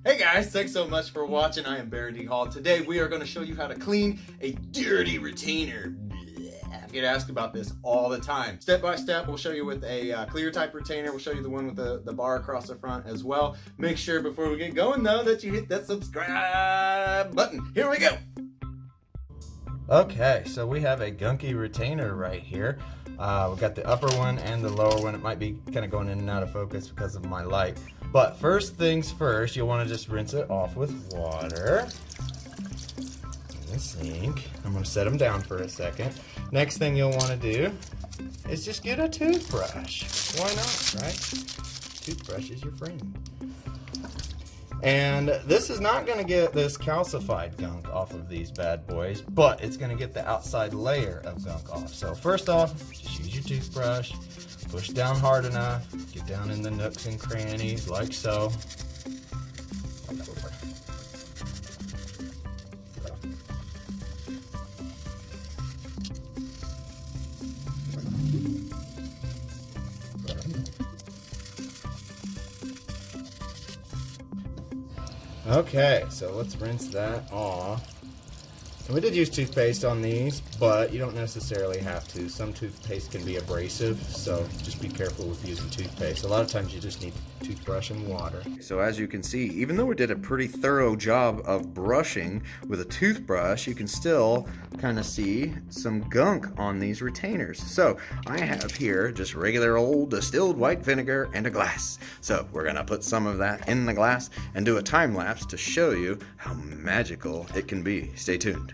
Hey guys, thanks so much for watching. I am Barry D. Hall. Today we are going to show you how to clean a dirty retainer. I get asked about this all the time. Step by step, we'll show you with a clear type retainer. We'll show you the one with the bar across the front as well. Make sure before we get going though that you hit that subscribe button. Here we go. Okay, so we have a gunky retainer right here. We've got the upper one and the lower one. It might be kind of going in and out of focus because of my light. But first things first, you'll want to just rinse it off with water in the sink. I'm going to set them down for a second. Next thing you'll want to do is just get a toothbrush. Why not, right? Toothbrush is your friend. And this is not going to get this calcified gunk off of these bad boys, but it's going to get the outside layer of gunk off. So first off, just use your toothbrush, push down hard enough, get down in the nooks and crannies like so. Okay, so let's rinse that off. And we did use toothpaste on these, but you don't necessarily have to. Some toothpaste can be abrasive, so just be careful with using toothpaste. A lot of times you just need toothbrush and water. So as you can see, even though we did a pretty thorough job of brushing with a toothbrush, you can still kind of see some gunk on these retainers. So I have here just regular old distilled white vinegar and a glass. So we're gonna put some of that in the glass and do a time lapse to show you how magical it can be. Stay tuned.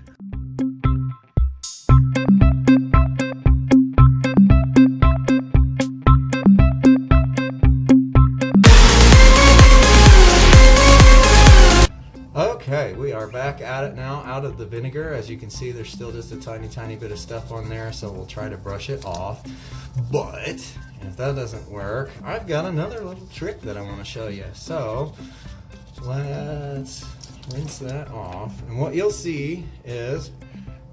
Okay, we are back at it now, out of the vinegar. As you can see, there's still just a tiny bit of stuff on there, so we'll try to brush it off. But if that doesn't work, I've got another little trick that I want to show you. So let's rinse that off, and what you'll see is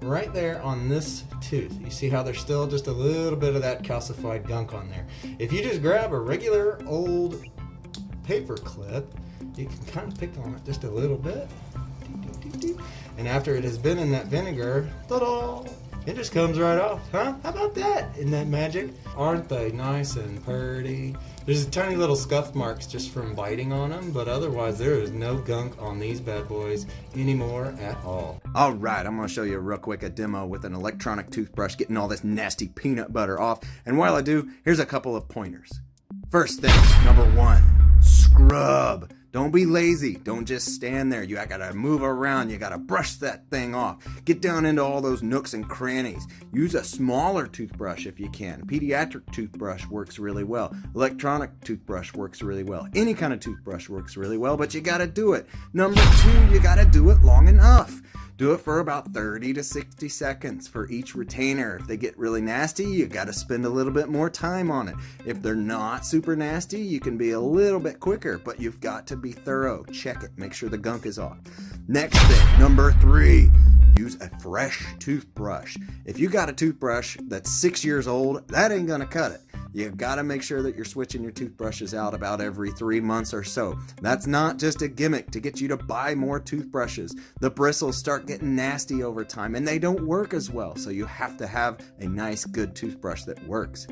right there on this tooth, you see how there's still just a little bit of that calcified gunk on there. If you just grab a regular old paper clip, you can kind of pick on it just a little bit, and after it has been in that vinegar, ta-da, it just comes right off. Huh? How about that? Isn't that magic? Aren't they nice and pretty? There's tiny little scuff marks just from biting on them, but otherwise there is no gunk on these bad boys anymore at all. Alright, I'm going to show you real quick a demo with an electronic toothbrush getting all this nasty peanut butter off. And while I do, here's a couple of pointers. First thing, number one, scrub. Don't be lazy. Don't just stand there. You gotta move around. You gotta brush that thing off. Get down into all those nooks and crannies. Use a smaller toothbrush if you can. Pediatric toothbrush works really well. Electronic toothbrush works really well. Any kind of toothbrush works really well, but you gotta do it. Number two, you gotta do it long enough. Do it for about 30 to 60 seconds for each retainer. If they get really nasty, you gotta spend a little bit more time on it. If they're not super nasty, you can be a little bit quicker, but you've got to be thorough. Check it, make sure the gunk is off. Next thing, number three, use a fresh toothbrush. If you got a toothbrush that's 6 years old, that ain't gonna cut it. You've got to make sure that you're switching your toothbrushes out about every 3 months or so. That's not just a gimmick to get you to buy more toothbrushes. The bristles start getting nasty over time and they don't work as well, so you have to have a nice good toothbrush that works.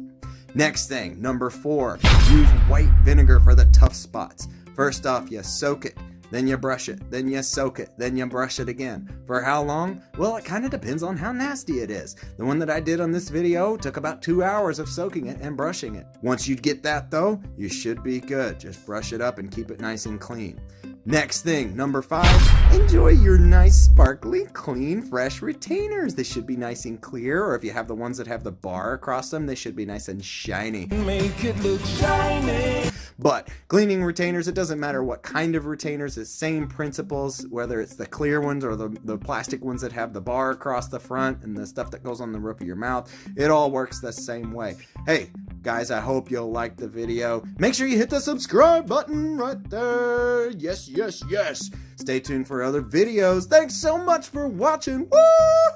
Next thing, number four, use white vinegar for the tough spots. First off, you soak it. Then you brush it, then you soak it, then you brush it again. For how long? Well, it kind of depends on how nasty it is. The one that I did on this video took about 2 hours of soaking it and brushing it. Once you get that though, you should be good. Just brush it up and keep it nice and clean. Next thing, number five, enjoy your nice, sparkly, clean, fresh retainers. They should be nice and clear, or if you have the ones that have the bar across them, they should be nice and shiny. Make it look shiny. But cleaning retainers, it doesn't matter what kind of retainers, the same principles, whether it's the clear ones or the plastic ones that have the bar across the front and the stuff that goes on the roof of your mouth, it all works the same way. Hey, guys, I hope you'll like the video. Make sure you hit the subscribe button right there. Yes, yes, yes. Stay tuned for other videos. Thanks so much for watching. Woo!